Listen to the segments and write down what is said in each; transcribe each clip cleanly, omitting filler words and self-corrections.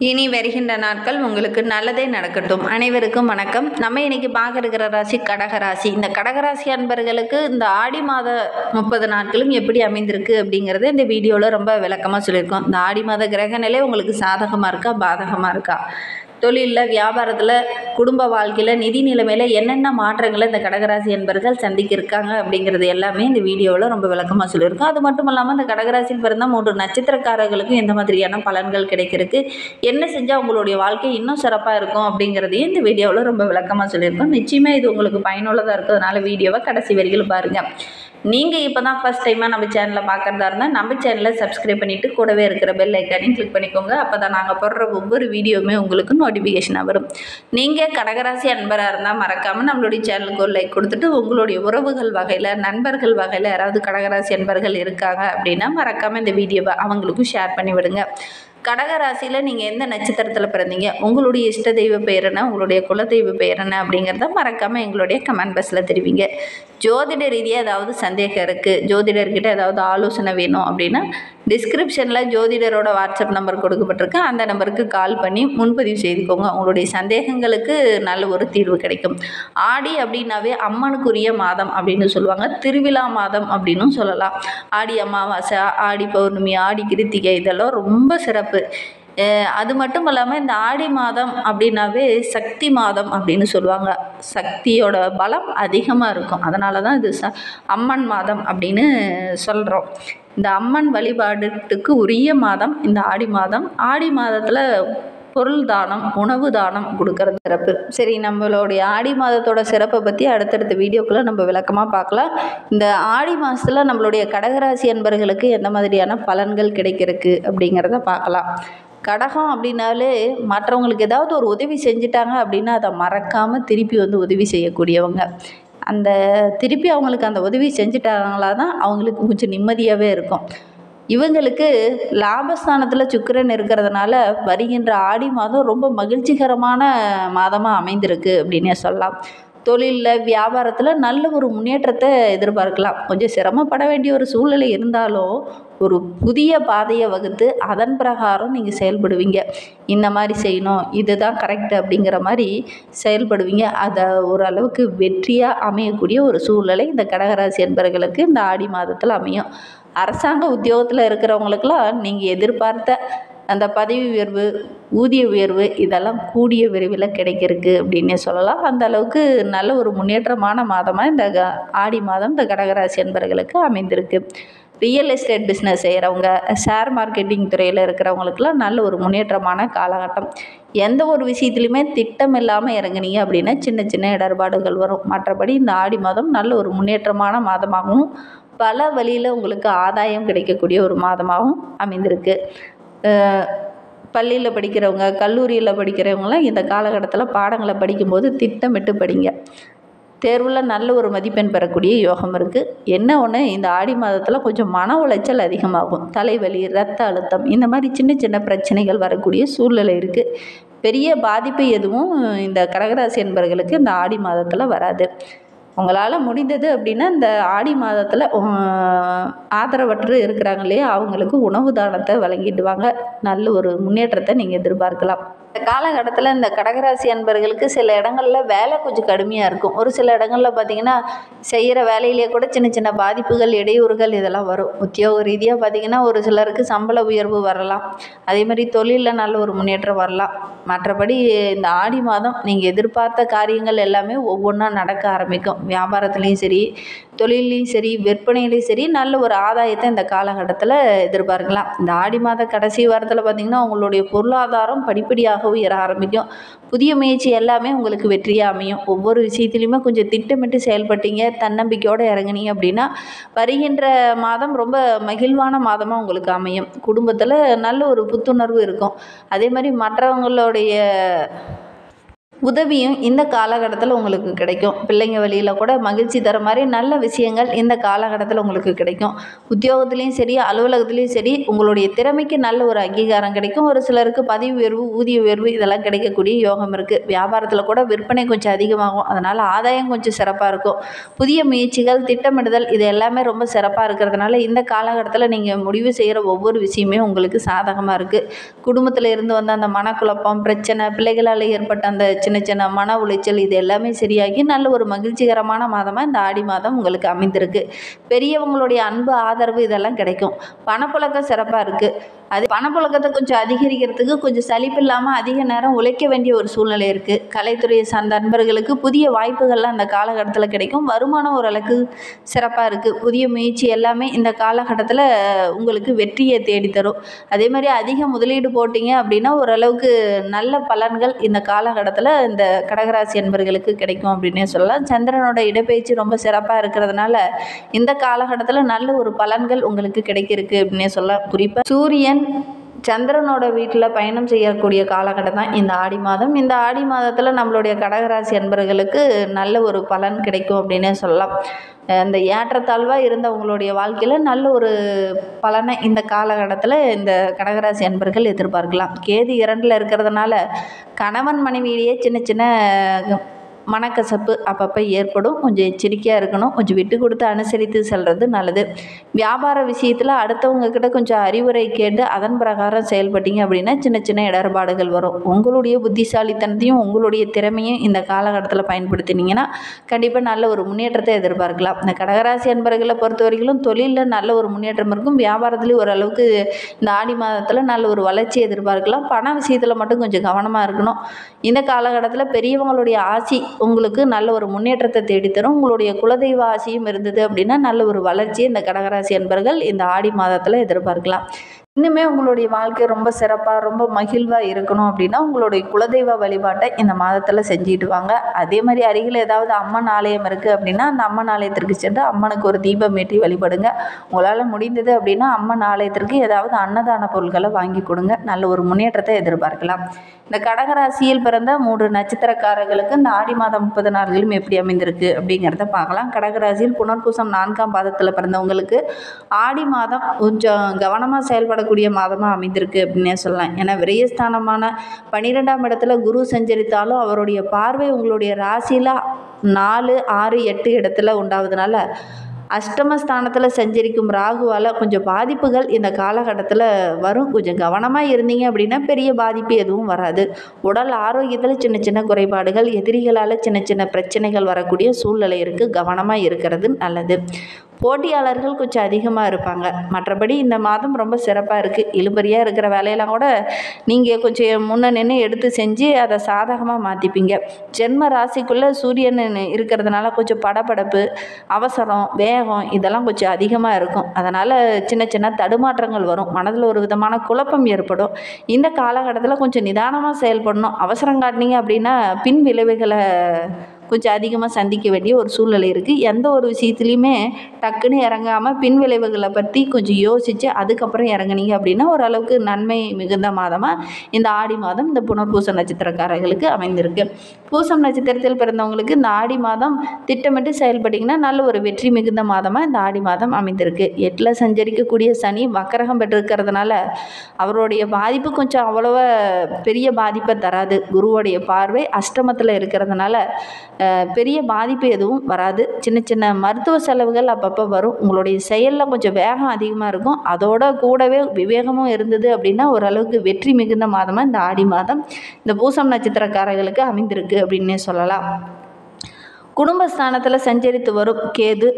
இனி வருகின்ற நாட்கள் உங்களுக்கு நல்லதே நடக்கட்டும். அனைவருக்கும் வணக்கம். நம்ம இன்னைக்கு பார்க்க இருக்கிற ராசி கடகராசி. இந்த கடகராசி அன்பர்களுக்கு இந்த ஆடி மாத 30 நாட்களும் எப்படி அமைந்திருக்கு அப்படிங்கிறத இந்த வீடியோவில் ரொம்ப விளக்கமாக சொல்லியிருக்கோம். இந்த ஆடி மாத கிரக நிலை உங்களுக்கு சாதகமாக இருக்கா, பாதகமாக இருக்கா, தொழிலில், வியாபாரத்தில், குடும்ப வாழ்க்கையில், நிதி நிலைமையில் என்னென்ன மாற்றங்களை இந்த கடகராசி என்பர்கள் சந்திக்க இருக்காங்க அப்படிங்கிறது எல்லாமே இந்த வீடியோவில் ரொம்ப விளக்கமாக சொல்லியிருக்கோம். அது மட்டும் இல்லாமல் இந்த கடகராசியில் பிறந்த 3 நட்சத்திரக்காரர்களுக்கும் எந்த மாதிரியான பலன்கள் கிடைக்கிறதுக்கு, என்ன செஞ்சால் உங்களுடைய வாழ்க்கை இன்னும் சிறப்பாக இருக்கும் அப்படிங்கிறதையும் இந்த வீடியோவில் ரொம்ப விளக்கமாக சொல்லியிருக்கோம். நிச்சயமாக இது உங்களுக்கு பயனுள்ளதாக இருக்கிறதுனால வீடியோவை கடைசி வரைக்கும் பாருங்கள். நீங்கள் இப்போ தான் ஃபஸ்ட் டைமாக நம்ம சேனலில் பார்க்குறதா இருந்தால் நம்ம சேனலை சப்ஸ்கிரைப் பண்ணிவிட்டு கூடவே இருக்கிற பெல் ஐக்கானையும் கிளிக் பண்ணிக்கோங்க. அப்போ தான் நாங்கள் போடுற ஒவ்வொரு வீடியோவுமே உங்களுக்கு நோட்டிஃபிகேஷனாக வரும். நீங்கள் கடகராசி அன்பராக இருந்தால் மறக்காமல் நம்மளுடைய சேனலுக்கு ஒரு லைக் கொடுத்துட்டு, உங்களுடைய உறவுகள் வகையில், நண்பர்கள் வகையில் யாராவது கடகராசி அன்பர்கள் இருக்காங்க அப்படின்னா மறக்காமல் இந்த வீடியோவை அவங்களுக்கும் ஷேர் பண்ணி விடுங்க. கடகராசியில் நீங்கள் எந்த நட்சத்திரத்தில் பிறந்தீங்க, உங்களுடைய இஷ்ட தெய்வ பெயர் என்ன, உங்களுடைய குலதெய்வ பெயர் என்ன அப்படிங்கிறத மறக்காமல் எங்களுடைய கமெண்ட் பாக்ஸில் தெரிவிங்க. ஜோதிட ரீதியாக ஏதாவது சந்தேகம் இருக்குது, ஜோதிடர்கிட்ட ஏதாவது ஆலோசனை வேணும் அப்படின்னா டிஸ்கிரிப்ஷனில் ஜோதிடரோட வாட்ஸ்அப் நம்பர் கொடுக்கப்பட்டிருக்கு. அந்த நம்பருக்கு கால் பண்ணி முன்பதிவு செய்துக்கோங்க. உங்களுடைய சந்தேகங்களுக்கு நல்ல ஒரு தீர்வு கிடைக்கும். ஆடி அப்படின்னாவே அம்மனுக்குரிய மாதம் அப்படின்னு சொல்லுவாங்க. திருவிழா மாதம் அப்படின்னும் சொல்லலாம். ஆடி அமாவாசை, ஆடி பௌர்ணமி, ஆடி கிருத்திகை இதெல்லாம் ரொம்ப சிறப்பு. அது மட்டும் இல்லாமல் இந்த ஆடி மாதம் அப்படின்னாவே சக்தி மாதம் அப்படின்னு சொல்லுவாங்க. சக்தியோட பலம் அதிகமாக இருக்கும். அதனால தான் இது அம்மன் மாதம் அப்படின்னு சொல்கிறோம். இந்த அம்மன் வழிபாட்டுக்கு உரிய மாதம் இந்த ஆடி மாதம். ஆடி மாதத்தில் பொருள் தானம், உணவு தானம் கொடுக்கறது சிறப்பு. சரி, நம்மளுடைய ஆடி மாதத்தோட சிறப்பை பற்றி அடுத்தடுத்த வீடியோக்குள்ளே நம்ம விளக்கமாக பார்க்கலாம். இந்த ஆடி மாதத்தில் நம்மளுடைய கடகராசி அன்பர்களுக்கு எந்த மாதிரியான பலன்கள் கிடைக்கிறதுக்கு அப்படிங்கிறத பார்க்கலாம். கடகம் அப்படின்னாலே மற்றவங்களுக்கு ஏதாவது ஒரு உதவி செஞ்சிட்டாங்க அப்படின்னா அதை மறக்காமல் திருப்பி உதவி செய்யக்கூடியவங்க. அந்த திருப்பி அவங்களுக்கு அந்த உதவி செஞ்சிட்டாங்களா தான் அவங்களுக்கு கொஞ்சம் நிம்மதியாகவே இருக்கும். இவங்களுக்கு லாபஸ்தானத்தில் சுக்கிரன் இருக்கிறதுனால வருகின்ற ஆடி மாதம் ரொம்ப மகிழ்ச்சிகரமான மாதமாக அமைந்திருக்கு அப்படின்னே சொல்லலாம். தொழிலில், வியாபாரத்தில் நல்ல ஒரு முன்னேற்றத்தை எதிர்பார்க்கலாம். கொஞ்சம் சிரமப்பட வேண்டிய ஒரு சூழ்நிலை இருந்தாலும் ஒரு புதிய பாதையை வகுத்து அதன் பிரகாரம் நீங்கள் செயல்படுவீங்க. இந்த மாதிரி செய்யணும், இதுதான் கரெக்டு அப்படிங்கிற மாதிரி செயல்படுவீங்க. அதை ஓரளவுக்கு வெற்றியாக அமையக்கூடிய ஒரு சூழ்நிலை இந்த கடகராசி என்பவர்களுக்கு இந்த ஆடி மாதத்தில் அமையும். அரசாங்க உத்தியோகத்தில் இருக்கிறவங்களுக்கெல்லாம் நீங்கள் எதிர்பார்த்த அந்த பதவி உயர்வு, ஊதிய உயர்வு இதெல்லாம் கூடிய விரைவில் கிடைக்கிறதுக்கு அப்படின்னே சொல்லலாம். அந்த அளவுக்கு நல்ல ஒரு முன்னேற்றமான மாதமாக இந்த ஆடி மாதம் இந்த கடகராசி என்பவர்களுக்கு அமைந்திருக்கு. ரியல் எஸ்டேட் பிஸ்னஸ் செய்கிறவங்க, ஷேர் மார்க்கெட்டிங் துறையில் இருக்கிறவங்களுக்கெல்லாம் நல்ல ஒரு முன்னேற்றமான காலகட்டம். எந்த ஒரு விஷயத்துலையுமே திட்டம் இல்லாமல் இறங்குனீங்க அப்படின்னா சின்ன சின்ன இடர்பாடுகள் வரும். மற்றபடி இந்த ஆடி மாதம் நல்ல ஒரு முன்னேற்றமான மாதமாகவும் பல வழியில் உங்களுக்கு ஆதாயம் கிடைக்கக்கூடிய ஒரு மாதமாகவும் அமைந்திருக்கு. பள்ளியில் படிக்கிறவங்க, கல்லூரியில் படிக்கிறவங்களாம் இந்த காலகட்டத்தில் பாடங்களை படிக்கும்போது திட்டமிட்டு படிங்க. தேர்வில் நல்ல ஒரு மதிப்பெண் பெறக்கூடிய யோகம் இருக்குது. என்ன ஒன்று, இந்த ஆடி மாதத்தில் கொஞ்சம் மன உளைச்சல் அதிகமாகும். தலைவலி, இரத்த அழுத்தம் இந்த மாதிரி சின்ன சின்ன பிரச்சனைகள் வரக்கூடிய சூழ்நிலை இருக்குது. பெரிய பாதிப்பு எதுவும் இந்த கடகராசி என்பவர்களுக்கு இந்த ஆடி மாதத்தில் வராது. உங்களால் முடிந்தது அப்படின்னா இந்த ஆடி மாதத்தில் ஆதரவற்று இருக்கிறாங்க இல்லையா, அவங்களுக்கு உணவு தானத்தை வழங்கிட்டு வாங்க. நல்ல ஒரு முன்னேற்றத்தை நீங்கள் எதிர்பார்க்கலாம். இந்த காலகட்டத்தில் இந்த கடகராசி அன்பர்களுக்கு சில இடங்களில் வேலை கொஞ்சம் கடுமையாக இருக்கும். ஒரு சில இடங்களில் பார்த்திங்கன்னா செய்கிற வேலையிலே கூட சின்ன சின்ன பாதிப்புகள், இடையூறுகள் இதெல்லாம் வரும். உத்தியோக ரீதியாக பார்த்திங்கன்னா ஒரு சிலருக்கு சம்பள உயர்வு வரலாம். அதே மாதிரி தொழிலில் நல்ல ஒரு முன்னேற்றம் வரலாம். மற்றபடி இந்த ஆடி மாதம் நீங்கள் எதிர்பார்த்த காரியங்கள் எல்லாமே ஒவ்வொன்றா நடக்க ஆரம்பிக்கும். வியாபாரத்துலேயும் சரி, தொழிலையும் சரி, விற்பனையிலையும் சரி நல்ல ஒரு ஆதாயத்தை இந்த காலகட்டத்தில் எதிர்பார்க்கலாம். இந்த ஆடி மாத கடைசி வாரத்தில் பார்த்திங்கன்னா உங்களுடைய பொருளாதாரம் படிப்படியாக உயர ஆரம்பிக்கும். புதிய முயற்சி எல்லாமே உங்களுக்கு வெற்றியாக அமையும். ஒவ்வொரு விஷயத்துலையுமே கொஞ்சம் திட்டமிட்டு செயல்பட்டீங்க, தன்னம்பிக்கையோடு இறங்குனீங்க அப்படின்னா வருகின்ற மாதம் ரொம்ப மகிழ்வான மாதமாக உங்களுக்கு அமையும். குடும்பத்தில் நல்ல ஒரு புத்துணர்வு இருக்கும். அதே மாதிரி மற்றவங்களுடைய உதவியும் இந்த காலகட்டத்தில் உங்களுக்கு கிடைக்கும். பிள்ளைங்க வழியில் கூட மகிழ்ச்சி தர மாதிரி நல்ல விஷயங்கள் இந்த காலகட்டத்தில் உங்களுக்கு கிடைக்கும். உத்தியோகத்துலேயும் சரி, அலுவலகத்துலேயும் சரி, உங்களுடைய திறமைக்கு நல்ல ஒரு அங்கீகாரம் கிடைக்கும். ஒரு சிலருக்கு பதவி உயர்வு, ஊதிய உயர்வு இதெல்லாம் கிடைக்கக்கூடிய யோகம் இருக்குது. வியாபாரத்தில் கூட விற்பனை கொஞ்சம் அதிகமாகும். அதனால் ஆதாயம் கொஞ்சம் சிறப்பாக இருக்கும். புதிய முயற்சிகள், திட்டமிடுதல் இது எல்லாமே ரொம்ப சிறப்பாக இருக்கிறதுனால இந்த காலகட்டத்தில் நீங்கள் முடிவு செய்கிற ஒவ்வொரு விஷயமே உங்களுக்கு சாதகமாக இருக்குது. குடும்பத்தில் இருந்து வந்த அந்த மனக்குழப்பம், பிரச்சனை, பிள்ளைகளால் ஏற்பட்ட அந்த சின்ன சின்ன மன உளைச்சல் இது எல்லாமே சரியாகி நல்ல ஒரு மகிழ்ச்சிகரமான மாதமாக இந்த ஆடி மாதம் உங்களுக்கு அமைந்திருக்கு. பெரியவங்களுடைய அன்பு, ஆதரவு இதெல்லாம் கிடைக்கும். பணப்புழக்கம் சிறப்பாக இருக்குது. அது பணப்புழக்கத்தை கொஞ்சம் அதிகரிக்கிறதுக்கு கொஞ்சம் சலிப்பு இல்லாமல் அதிக நேரம் உழைக்க வேண்டிய ஒரு சூழ்நிலை இருக்குது. கலைத்துறையை சார்ந்த நண்பர்களுக்கு புதிய வாய்ப்புகள்லாம் அந்த காலகட்டத்தில் கிடைக்கும். வருமானம் ஓரளவுக்கு சிறப்பாக இருக்குது. புதிய முயற்சி எல்லாமே இந்த காலகட்டத்தில் உங்களுக்கு வெற்றியை தேடித்தரும். அதே மாதிரி அதிக முதலீடு போட்டிங்க அப்படின்னா ஓரளவுக்கு நல்ல பலன்கள் இந்த காலகட்டத்தில் இந்த கடகராசி அன்பர்களுக்கு கிடைக்கும் அப்படின்னே சொல்லலாம். சந்திரனோட இடப்பெயர்ச்சி ரொம்ப சிறப்பாக இருக்கிறதுனால இந்த காலகட்டத்தில் நல்ல ஒரு பலன்கள் உங்களுக்கு கிடைக்கிருக்கு அப்படின்னே சொல்லலாம். குறிப்பாக சூரியன் சந்திரனோட வீட்டில் பயணம் செய்யக்கூடிய காலகட்டம் தான் இந்த ஆடி மாதம். இந்த ஆடி மாதத்தில் நம்மளுடைய கடகராசி அன்பர்களுக்கு நல்ல ஒரு பலன் கிடைக்கும் அப்படின்னே சொல்லலாம். இந்த ஏற்றத்தாழ்வாக இருந்த உங்களுடைய வாழ்க்கையில் நல்ல ஒரு பலனை இந்த காலகட்டத்தில் இந்த கடகராசி அன்பர்கள் எதிர்பார்க்கலாம். கேது 2ல் இருக்கிறதுனால கணவன் மனைவியிலேயே சின்ன சின்ன மனக்கசப்பு அப்பப்போ ஏற்படும். கொஞ்சம் எச்சரிக்கையாக இருக்கணும். கொஞ்சம் விட்டு கொடுத்து அனுசரித்து செல்வது நல்லது. வியாபார விஷயத்தில் அடுத்தவங்க கிட்ட கொஞ்சம் அறிவுரை கேட்டு அதன் பிரகாரம் செயல்பட்டீங்க அப்படின்னா சின்ன சின்ன இடர்பாடுகள் வரும். உங்களுடைய புத்திசாலித்தனத்தையும் உங்களுடைய திறமையும் இந்த காலகட்டத்தில் பயன்படுத்தினீங்கன்னா கண்டிப்பாக நல்ல ஒரு முன்னேற்றத்தை எதிர்பார்க்கலாம். இந்த கடகராசி அன்பர்களை பொறுத்த வரைக்கும் தொழிலில் நல்ல ஒரு முன்னேற்றம் இருக்கும். வியாபாரத்துலேயும் ஓரளவுக்கு இந்த ஆடி மாதத்தில் நல்ல ஒரு வளர்ச்சி எதிர்பார்க்கலாம். பண விஷயத்தில் மட்டும் கொஞ்சம் கவனமாக இருக்கணும். இந்த காலகட்டத்தில் பெரியவங்களுடைய ஆசி உங்களுக்கு நல்ல ஒரு முன்னேற்றத்தை தேடித்தரும். உங்களுடைய குலதெய்வ ஆசியும் இருந்தது அப்படின்னா நல்ல ஒரு வளர்ச்சியை இந்த கடகராசி அன்பர்கள் இந்த ஆடி மாதத்தில் எதிர்பார்க்கலாம். இன்னுமே உங்களுடைய வாழ்க்கை ரொம்ப சிறப்பாக, ரொம்ப மகிழ்வாக இருக்கணும் அப்படின்னா உங்களுடைய குலதெய்வ வழிபாட்டை இந்த மாதத்தில் செஞ்சுட்டு வாங்க. அதே மாதிரி அருகில் ஏதாவது அம்மன் ஆலயம் இருக்குது அப்படின்னா அந்த அம்மன் ஆலயத்திற்கு சென்று அம்மனுக்கு ஒரு தீபம் ஏற்றி வழிபடுங்க. உங்களால் முடிந்தது அப்படின்னா அம்மன் ஆலயத்திற்கு ஏதாவது அன்னதான பொருட்களை வாங்கி கொடுங்க. நல்ல ஒரு முன்னேற்றத்தை எதிர்பார்க்கலாம். இந்த கடகராசியில் பிறந்த 3 நட்சத்திரக்காரர்களுக்கு இந்த ஆடி மாதம் 30 நாட்களும் எப்படி அமைந்திருக்கு அப்படிங்கிறத பார்க்கலாம். கடகராசியில் புனர்பூசம் 4ஆம் பாதத்தில் பிறந்தவங்களுக்கு ஆடி மாதம் கொஞ்சம் கவனமாக செயல்படக்கூடிய மாதமாக அமைந்திருக்கு அப்படின்னே சொல்லலாம். ஏன்னா விரயஸ்தானமான 12ஆம் இடத்துல குரு சஞ்சரித்தாலும் அவருடைய பார்வை உங்களுடைய ராசியில் 4, 6, 8 இடத்துல உண்டாவதுனால அஷ்டமஸ்தானத்தில் சஞ்சரிக்கும் ராகுவால் கொஞ்சம் பாதிப்புகள் இந்த காலகட்டத்தில் வரும். கொஞ்சம் கவனமாக இருந்தீங்க அப்படின்னா பெரிய பாதிப்பு எதுவும் வராது. உடல் ஆரோக்கியத்தில் சின்ன சின்ன குறைபாடுகள், எதிரிகளால் சின்ன சின்ன பிரச்சனைகள் வரக்கூடிய சூழ்நிலை இருக்குது. கவனமாக இருக்கிறது நல்லது. போட்டியாளர்கள் கொஞ்சம் அதிகமாக இருப்பாங்க. மற்றபடி இந்த மாதம் ரொம்ப சிறப்பாக இருக்குது. இழுபறியாக இருக்கிற வேலையெல்லாம் கூட நீங்கள் கொஞ்சம் முன்ன நின்று எடுத்து செஞ்சு அதை சாதகமாக மாற்றிப்பீங்க. ஜென்ம ராசிக்குள்ளே சூரியன் இருக்கிறதுனால கொஞ்சம் படபடப்பு, அவசரம், வேகம் இதெல்லாம் கொஞ்சம் அதிகமாக இருக்கும். அதனால் சின்ன சின்ன தடுமாற்றங்கள் வரும். மனதில் ஒரு விதமான குழப்பம் ஏற்படும். இந்த காலகட்டத்தில் கொஞ்சம் நிதானமாக செயல்படணும். அவசரம் காட்டினீங்க அப்படின்னா பின் விளைவுகளை கொஞ்சம் அதிகமாக சந்திக்க வேண்டிய ஒரு சூழ்நிலை இருக்குது. எந்த ஒரு விஷயத்துலையுமே டக்குன்னு இறங்காமல் பின் விளைவுகளை பற்றி கொஞ்சம் யோசித்து அதுக்கப்புறம் இறங்குனீங்க அப்படின்னா ஓரளவுக்கு நன்மை மிகுந்த மாதமாக இந்த ஆடி மாதம் இந்த புனர்பூச நட்சத்திரக்காரர்களுக்கு அமைந்திருக்கு. பூசம் நட்சத்திரத்தில் பிறந்தவங்களுக்கு இந்த ஆடி மாதம் திட்டமிட்டு செயல்பட்டிங்கன்னா நல்ல ஒரு வெற்றி மிகுந்த மாதமாக இந்த ஆடி மாதம் அமைந்திருக்கு. 8ல் சஞ்சரிக்கக்கூடிய சனி வக்கரகம் பெற்றிருக்கிறதுனால அவருடைய பாதிப்பு கொஞ்சம் அவ்வளோவா பெரிய பாதிப்பை தராது. குருவோடைய பார்வை அஷ்டமத்தில் இருக்கிறதுனால பெரிய பாதிப்பு எதுவும் வராது. சின்ன சின்ன மருத்துவ செலவுகள் அப்பப்போ வரும். உங்களுடைய செயலில் கொஞ்சம் வேகம் அதிகமாக இருக்கும். அதோட கூடவே விவேகமும் இருந்தது அப்படின்னா ஓரளவுக்கு வெற்றி மிகுந்த மாதமாக இந்த ஆடி மாதம் இந்த பூசம் நட்சத்திரக்காரர்களுக்கு அமைந்திருக்கு அப்படின்னே சொல்லலாம். குடும்பஸ்தானத்தில் சஞ்சரித்து வரும் கேது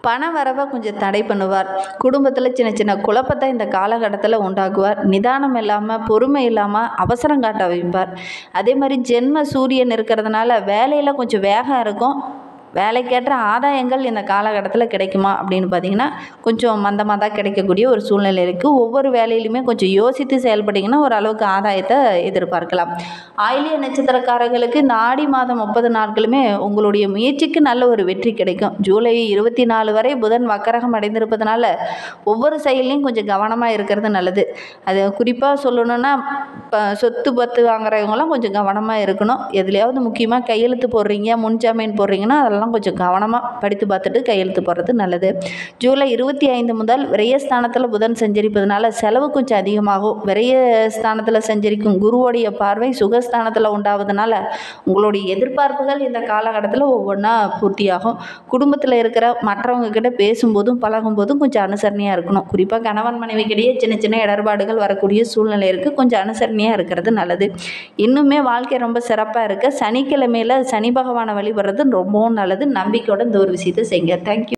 பண வரவை கொஞ்சம் தடை பண்ணுவார். குடும்பத்தில் சின்ன சின்ன குழப்பத்தை இந்த காலகட்டத்தில் உண்டாக்குவார். நிதானம் இல்லாமல், பொறுமை இல்லாமல் அவசரம் காட்ட வைப்பார். அதே மாதிரி ஜென்ம சூரியன் இருக்கிறதுனால வேலையில் கொஞ்சம் வேகம் இருக்கும். வேலைக்கேற்ற ஆதாயங்கள் இந்த காலகட்டத்தில் கிடைக்குமா அப்படின்னு பார்த்தீங்கன்னா கொஞ்சம் மந்தமாக தான் கிடைக்கக்கூடிய ஒரு சூழ்நிலை இருக்குது. ஒவ்வொரு வேலையிலுமே கொஞ்சம் யோசித்து செயல்பட்டிங்கன்னா ஓரளவுக்கு ஆதாயத்தை எதிர்பார்க்கலாம். ஆயிலிய நட்சத்திரக்காரர்களுக்கு இந்த ஆடி மாதம் 30 நாட்களுமே உங்களுடைய முயற்சிக்கு நல்ல ஒரு வெற்றி கிடைக்கும். ஜூலை 24 வரை புதன் வக்கரகம் அடைந்திருப்பதனால ஒவ்வொரு செயலையும் கொஞ்சம் கவனமாக இருக்கிறது நல்லது. அது குறிப்பாக சொல்லணுன்னா சொத்து பத்து வாங்குறவங்களாம் கொஞ்சம் கவனமாக இருக்கணும். எதுலையாவது முக்கியமாக கையெழுத்து போடுறீங்க, முன்ஜாமீன் போடுறீங்கன்னா அதெல்லாம் கொஞ்சம் கவனமாக படித்து பார்த்துட்டு கையெழுத்து போடுறது நல்லது. ஜூலை 25 முதல் விரயஸ்தானத்தில் புதன் சஞ்சரிப்பதனால செலவு கொஞ்சம் அதிகமாகும். விரயஸ்தானத்தில் சஞ்சரிக்கும் குருவோடைய பார்வை சுகஸ்தானத்தில் உண்டாவதுனால உங்களுடைய எதிர்பார்ப்புகள் இந்த காலகட்டத்தில் ஒவ்வொன்றா பூர்த்தியாகும். குடும்பத்தில் இருக்கிற மற்றவங்க கிட்ட பேசும்போதும் பழகும்போதும் கொஞ்சம் அனுசரணையாக இருக்கணும். குறிப்பாக கணவன் மனைவிக்கிடையே சின்ன சின்ன இடர்பாடுகள் வரக்கூடிய சூழ்நிலை இருக்குது. கொஞ்சம் அனுசரணையாக இருக்கிறது நல்லது. இன்னுமே வாழ்க்கை ரொம்ப சிறப்பாக இருக்க சனிக்கிழமையில் சனி பகவானை வழிபடுறது ரொம்பவும் நல்லது. நம்பிக்கையோட இந்த ஒரு விஷயத்தை செய்யுங்க. தேங்க்யூ.